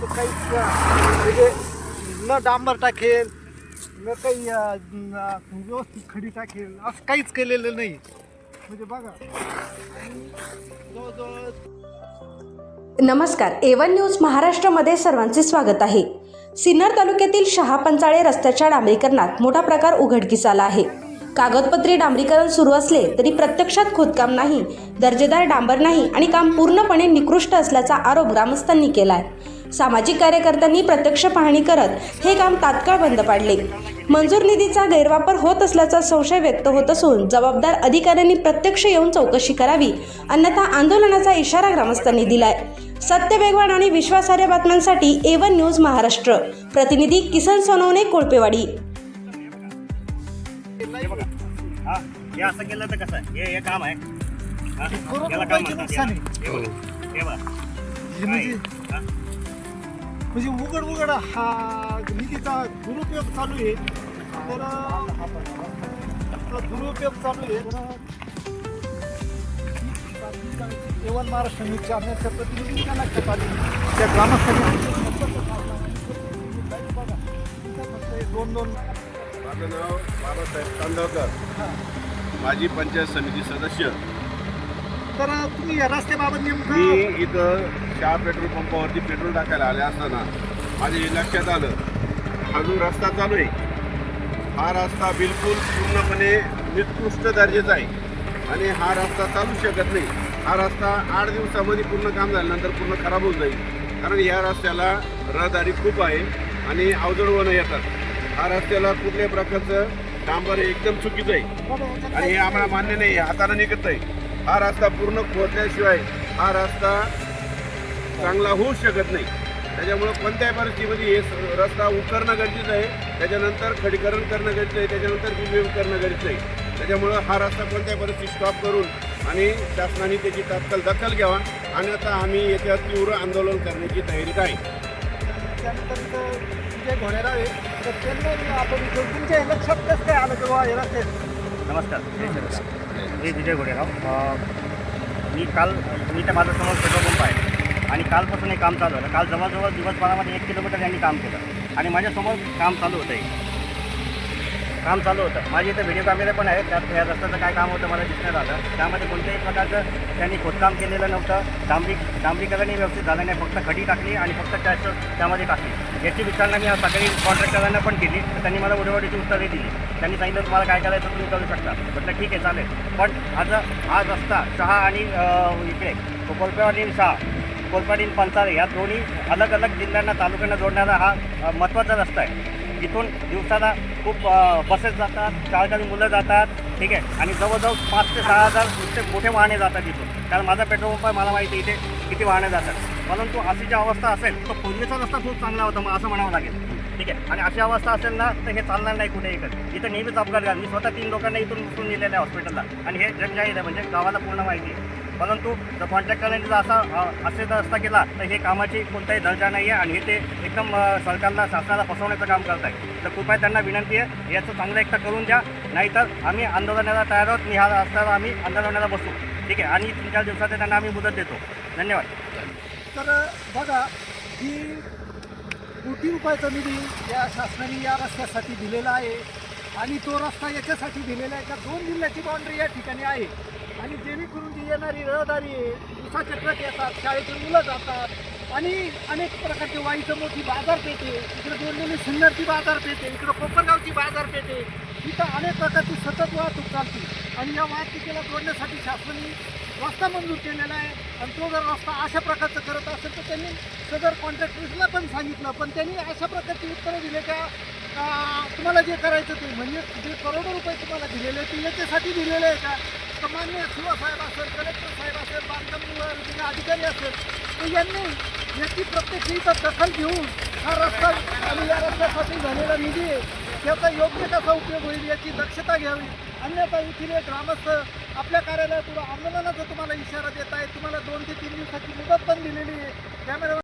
काहीच म्हणजे न डांबर टाकेल न काही व्यवस्थित खडी टाकेल असं काहीच केलेलं नाही. म्हणजे बघा जवळजवळ. नमस्कार, A1 न्यूज महाराष्ट्रामध्ये सर्वांचे स्वागत आहे. सिन्नर तालुक्यातील शहापंचाळे रस्त्याच्या डांबरीकरणात मोठा प्रकार उघडकीस आला आहे. कागदपत्री डांबरीकरण सुरू असले तरी प्रत्यक्षात खोदकाम नाही, दर्जेदार डांबर नाही आणि काम पूर्णपणे निकृष्ट असल्याचा आरोप ग्रामस्थांनी केला आहे. सामाजिक कार्यकर्त्यांनी प्रत्यक्ष पाहणी करत हे काम तात्काळ बंद पाडले. मंजूर निधीचा गैरवापर होत असल्याचा संशय व्यक्त होत असून जबाबदार अधिकाऱ्यांनी प्रत्यक्ष येऊन चौकशी करावी, अन्यथा आंदोलनाचा इशारा ग्रामस्थांनी दिलाय. सत्य, वेगवान आणि विश्वासार्ह बातम्यांसाठी A1 न्यूज महाराष्ट्र. प्रतिनिधी किसन सोनवणे, कोळपेवाडी. हे असं केलं तर कसं आहे? हे काम आहे. याला काम म्हणतात. म्हणजे उघड हा निधीचा दुरुपयोग चालू आहे. तर दुरुपयोग चालू आहे. A1 महाराष्ट्र न्यूज चॅनलच्या प्रतिनिधींच्या लक्षात आले. त्या ग्रामस्थांनी दोन माझं नाव बाबासाहेब तांदळकर, माजी पंचायत समिती सदस्य. तर तुम्ही या रस्त्याबाबत मी नेमकं इथं शहा पेट्रोल पंपावरती पेट्रोल टाकायला आले असताना माझ्या हे लक्षात आलं, हा जो रस्ता चालू आहे हा रस्ता बिलकुल पूर्णपणे निकृष्ट दर्जाचा आहे आणि हा रस्ता चालू शकत नाही. हा रस्ता 8 दिवसामध्ये पूर्ण काम झाल्यानंतर पूर्ण खराब होऊन जाईल, कारण या रस्त्याला रहदारी खूप आहे आणि अवजडवणं येतात. हा रस्त्याला कुठल्याही प्रकारचं डांबर एकदम चुकीचं आहे आणि हे आम्हाला मान्य नाही. हाताने निघत आहे. हा रस्ता पूर्ण खोदल्याशिवाय हा रस्ता चांगला होऊ शकत नाही. त्याच्यामुळं कोणत्याही परिस्थितीमध्ये हे रस्ता उकरणं गरजेचं आहे, त्याच्यानंतर खडीकरण करणं गरजेचं आहे, त्याच्यानंतर रिव्ह्यू करणं गरजेचं आहे. त्याच्यामुळं हा रस्ता कोणत्याही परिस्थितीत स्टॉप करून आणि शासनाने त्याची तात्काळ दखल घ्यावा, अन्यथा आम्ही याच्यात तीव्र आंदोलन करण्याची तयारीत आहे. त्यानंतर जे घोडेराव आहे तर त्यांना आपण तुमच्या लक्षात कसं काय आलं किंवा हे रस्ते. नमस्कार, मी विजय घोडेराव. मी तर माझं समोर पेट्रोल पंप आहे आणि कालपासून हे काम चालू आहे. काल जवळजवळ दिवसभरामध्ये 1 किलोमीटर यांनी काम केलं आणि माझ्यासमोर काम चालू होतं. माझे इथे व्हिडिओ कॅमेरे पण आहेत. त्यात या रस्त्याचं काय काम होतं मला दिसण्यात आलं. त्यामध्ये कोणत्याही प्रकारचं त्यांनी खोदकाम केलेलं नव्हतं. डांबरीकरणही व्यवस्थित झालं नाही. फक्त खडी टाकली आणि फक्त त्यामध्ये टाकली. याची विचारणा मी सकाळी कॉन्ट्रॅक्टरांना पण केली, तर त्यांनी मला उडवाडीची उत्तरे दिली. त्यांनी सांगितलं तुम्हाला काय करायचं तुम्ही करू शकता. म्हटलं ठीक आहे, चालेल. पण हा रस्ता शहा आणि इकडे कोळपेवाडी पंचाळे या दोन्ही अलग अलग जिल्ह्यांना, तालुक्यांना जोडणारा हा महत्त्वाचा रस्ता आहे. इथून दिवसाला खूप बसेस जातात, शाळकरी मुलं जातात, ठीक आहे. आणि जवळजवळ 5 ते 6 हजार नुसते मोठे वाहने जातात इथून, कारण माझा पेट्रोल पंप आहे, मला माहिती आहे इथे किती वाहने जातात. परंतु अशी जी अवस्था असेल तर पूर्वीचा रस्ता खूप चांगला होता, मग असं म्हणावं लागेल, ठीक आहे. आणि अशी अवस्था असेल ना तर हे चालणार नाही कुठे इकडे. इथं नेहमीच अपघात घाल. मी स्वतः 3 लोकांना इथून उचलून नेलेलं आहे हॉस्पिटलला आणि हे जगजाहीर आहे, म्हणजे गावाला पूर्ण माहिती आहे. परंतु जर कॉन्ट्रॅक्टरने जर असे रस्ता केला तर हे कामाची कोणताही दर्जा नाही आहे आणि हे ते एकदम सरकारला, शासनाला फसवण्याचं काम करत आहे. तर कृपया त्यांना विनंती आहे, याचं चांगलं एकटा करून द्या, नाहीतर आम्ही आंदोलनाला तयार आहोत. मी हा रस्त्यावर आम्ही आंदोलनाला बसू, ठीक आहे. आणि 3-4 दिवसात त्यांना आम्ही मुदत देतो. धन्यवाद. तर बघा की कोटी रुपयाचा निधी या शासनाने या रस्त्यासाठी दिलेला आहे आणि तो रस्ता याच्यासाठी दिलेला आहे का 2 जिल्ह्याची बाउंड्री या ठिकाणी आहे आणि जेणेकरून जी येणारी रहदारी आहे, उसाचे ट्रक येतात, शाळेची मुलं जातात आणि अनेक प्रकारची वाईचं मोठी बाजारपेठ आहे. इकडे जोडलेली सिन्नरची बाजारपेठ आहे, इकडं कोपरगावची बाजारपेठ आहे. इथं अनेक प्रकारची सतत वाहतूक चालते आणि या वाहतुकीला जोडण्यासाठी शासनाने रस्ता मंजूर केलेला आहे. आणि तो जर रस्ता अशा प्रकारचं करत असेल तर त्यांनी सदर कॉन्ट्रॅक्टर्सला पण सांगितलं, पण त्यांनी अशा प्रकारची उत्तरं दिले का तुम्हाला जे करायचं ते, म्हणजे जे करोडो रुपये तुम्हाला दिलेले ते याच्यासाठी दिलेले आहे का. तर मान्य शिवसाहेब असेल, कलेक्टर साहेब असेल, बांधकाम अधिकारी असेल, तर यांनी याची प्रत्यक्ष इथं दखल घेऊन हा रस्ता आणि या रस्त्यासाठी झालेला निधी त्याचा योग्य कसा उपयोग होईल याची दक्षता घ्यावी. अन्यथा येथील ग्रामस्थ आपल्या कार्यालयापुढे आंदोलनाचा तुम्हाला इशारा देत आहे. तुम्हाला 2 ते 3 दिवसाची मुदत पण दिलेली आहे. त्यामुळे